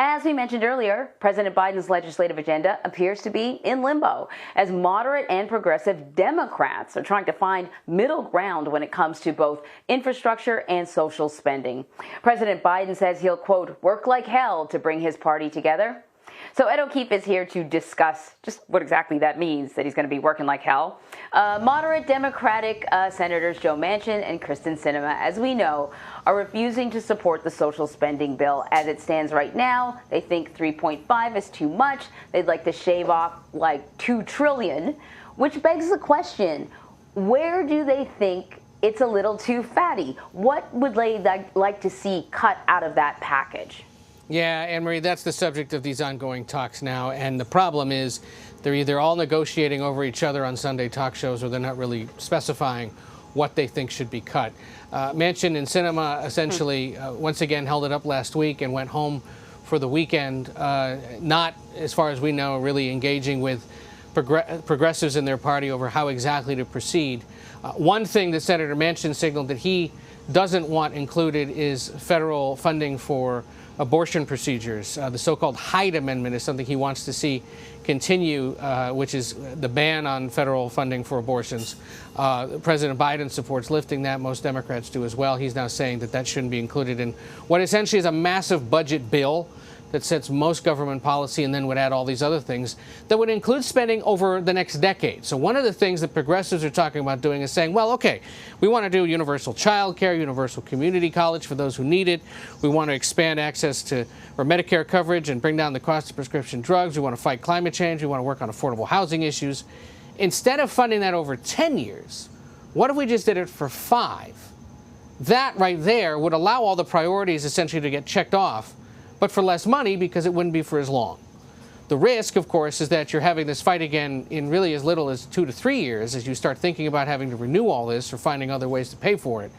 As we mentioned earlier, President Biden's legislative agenda appears to be in limbo, as moderate and progressive Democrats are trying to find middle ground when it comes to both infrastructure and social spending. President Biden says he'll, quote, work like hell to bring his party together. So Ed O'Keefe is here to discuss just what exactly that means, that he's going to be working like hell. Moderate Democratic Senators Joe Manchin and Kristen Sinema, as we know, are refusing to support the social spending bill as it stands right now. They think 3.5 is too much. They'd like to shave off like $2 trillion, which begs the question, where do they think it's a little too fatty? What would they like to see cut out of that package? Yeah, Anne-Marie, that's the subject of these ongoing talks now. And the problem is they're either all negotiating over each other on Sunday talk shows or they're not really specifying what they think should be cut. Manchin and Sinema essentially once again held it up last week and went home for the weekend, not, as far as we know, really engaging with progressives in their party over how exactly to proceed. One thing that Senator Manchin signaled that he doesn't want included is federal funding for abortion procedures. The so-called Hyde Amendment is something he wants to see continue, which is the ban on federal funding for abortions. President Biden supports lifting that. Most Democrats do as well. He's now saying that that shouldn't be included in what essentially is a massive budget bill that sets most government policy and then would add all these other things that would include spending over the next decade. So one of the things that progressives are talking about doing is saying, well, okay, we want to do universal child care, universal community college for those who need it. We want to expand access to or Medicare coverage and bring down the cost of prescription drugs. We want to fight climate change. We want to work on affordable housing issues. Instead of funding that over 10 years, what if we just did it for 5? That right there would allow all the priorities essentially to get checked off, but for less money because it wouldn't be for as long. The risk, of course, is that you're having this fight again in really as little as 2 to 3 years as you start thinking about having to renew all this or finding other ways to pay for it.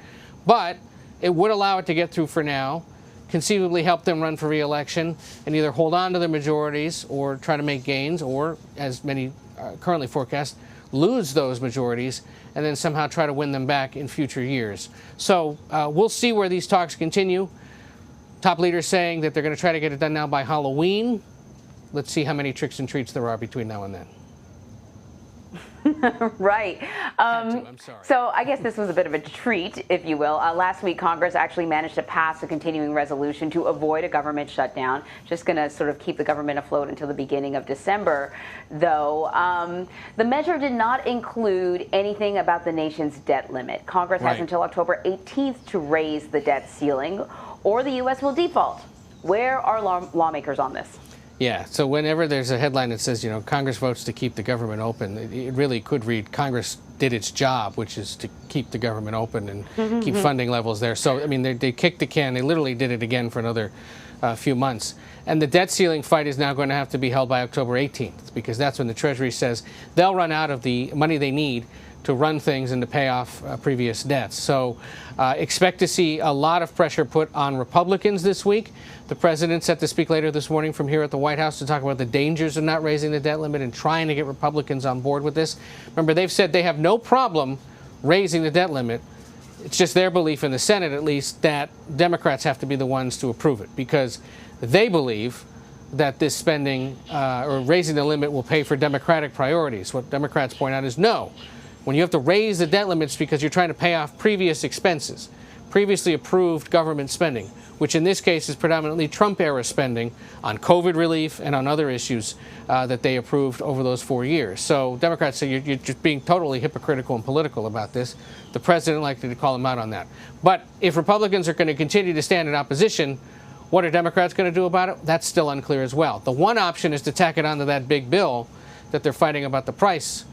But it would allow it to get through for now, conceivably help them run for re-election and either hold on to their majorities or try to make gains or, as many currently forecast, lose those majorities and then somehow try to win them back in future years. So we'll see where these talks continue. Top leaders saying that they're going to try to get it done now by Halloween. Let's see how many tricks and treats there are between now and then. Right. I'm sorry. So I guess this was a bit of a treat, if you will. Last week, Congress actually managed to pass a continuing resolution to avoid a government shutdown. Just going to sort of keep the government afloat until the beginning of December, though. The measure did not include anything about the nation's debt limit. Congress has until October 18th to raise the debt ceiling, or the U.S. will default. Where are lawmakers on this? Yeah, so whenever there's a headline that says, you know, Congress votes to keep the government open, it really could read Congress did its job, which is to keep the government open and keep funding levels there. So, I mean, they kicked the can. They literally did it again for another few months. And the debt ceiling fight is now going to have to be held by October 18th, because that's when the Treasury says they'll run out of the money they need to run things and to pay off previous debts. So expect to see a lot of pressure put on Republicans this week. The president set to speak later this morning from here at the White House to talk about the dangers of not raising the debt limit and trying to get Republicans on board with this. Remember, they've said they have no problem raising the debt limit. It's just their belief in the Senate, at least, that Democrats have to be the ones to approve it because they believe that this spending or raising the limit will pay for Democratic priorities. What Democrats point out is no. When you have to raise the debt limits because you're trying to pay off previous expenses, previously approved government spending, which in this case is predominantly Trump-era spending on COVID relief and on other issues that they approved over those 4 years. So Democrats say you're just being totally hypocritical and political about this. The president likely to call them out on that. But if Republicans are going to continue to stand in opposition, what are Democrats going to do about it? That's still unclear as well. The one option is to tack it onto that big bill that they're fighting about the price.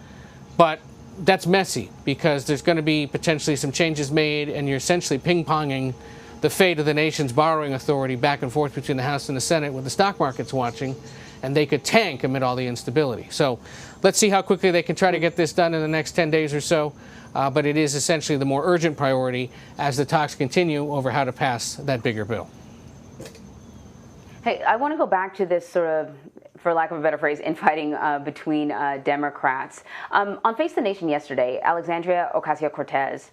But that's messy because there's going to be potentially some changes made and you're essentially ping-ponging the fate of the nation's borrowing authority back and forth between the House and the Senate with the stock markets watching, and they could tank amid all the instability. So let's see how quickly they can try to get this done in the next 10 days or so. But it is essentially the more urgent priority as the talks continue over how to pass that bigger bill. Hey, I want to go back to this sort of, for lack of a better phrase, infighting between Democrats. On Face the Nation yesterday, Alexandria Ocasio-Cortez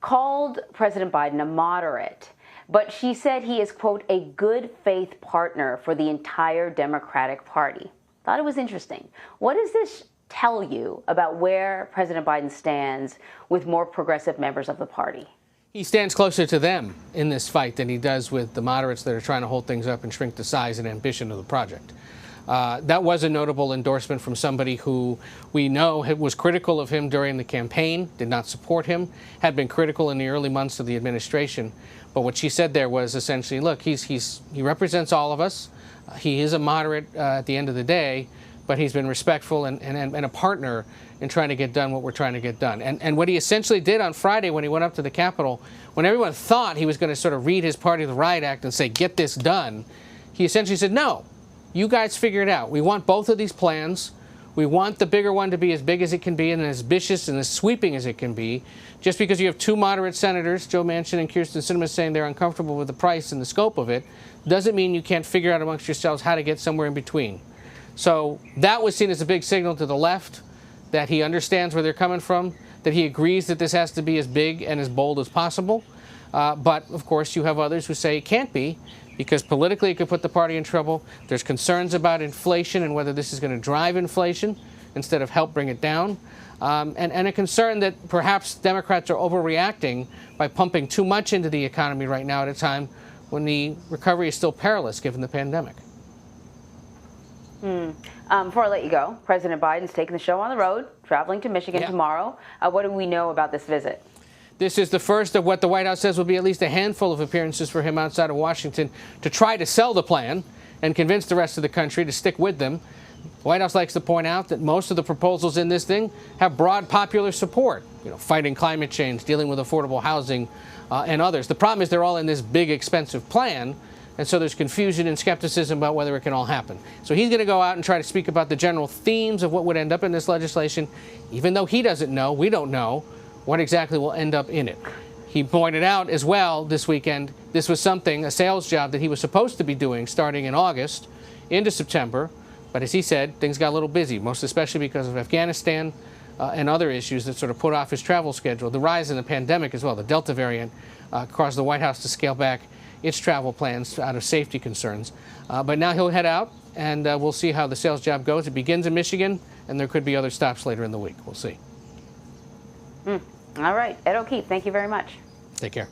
called President Biden a moderate, but she said he is, quote, a good faith partner for the entire Democratic Party. Thought it was interesting. What does this tell you about where President Biden stands with more progressive members of the party? He stands closer to them in this fight than he does with the moderates that are trying to hold things up and shrink the size and ambition of the project. That was a notable endorsement from somebody who we know was critical of him during the campaign, did not support him, had been critical in the early months of the administration. But what she said there was essentially, look, he represents all of us. He is a moderate at the end of the day, but he's been respectful and a partner in trying to get done what we're trying to get done. And what he essentially did on Friday when he went up to the Capitol, when everyone thought he was going to sort of read his Party of the Riot Act and say, get this done, he essentially said, no, you guys figure it out. We want both of these plans. We want the bigger one to be as big as it can be and as ambitious and as sweeping as it can be. Just because you have two moderate senators, Joe Manchin and Kyrsten Sinema, saying they're uncomfortable with the price and the scope of it, doesn't mean you can't figure out amongst yourselves how to get somewhere in between. So that was seen as a big signal to the left that he understands where they're coming from, that he agrees that this has to be as big and as bold as possible. But, of course, you have others who say it can't be because politically it could put the party in trouble. There's concerns about inflation and whether this is going to drive inflation instead of help bring it down. And a concern that perhaps Democrats are overreacting by pumping too much into the economy right now at a time when the recovery is still perilous given the pandemic. Before I let you go, President Biden's taking the show on the road, traveling to Michigan tomorrow. What do we know about this visit? This is the first of what the White House says will be at least a handful of appearances for him outside of Washington to try to sell the plan and convince the rest of the country to stick with them. The White House likes to point out that most of the proposals in this thing have broad popular support, fighting climate change, dealing with affordable housing, and others. The problem is they're all in this big, expensive plan, and so there's confusion and skepticism about whether it can all happen. So he's going to go out and try to speak about the general themes of what would end up in this legislation, even though he doesn't know, we don't know, what exactly will end up in it. He pointed out as well this weekend, this was something, a sales job that he was supposed to be doing starting in August into September. But as he said, things got a little busy, most especially because of Afghanistan and other issues that sort of put off his travel schedule. The rise in the pandemic as well, the Delta variant, caused the White House to scale back its travel plans out of safety concerns. But now he'll head out, and we'll see how the sales job goes. It begins in Michigan, and there could be other stops later in the week. We'll see. All right. Ed O'Keefe, thank you very much. Take care.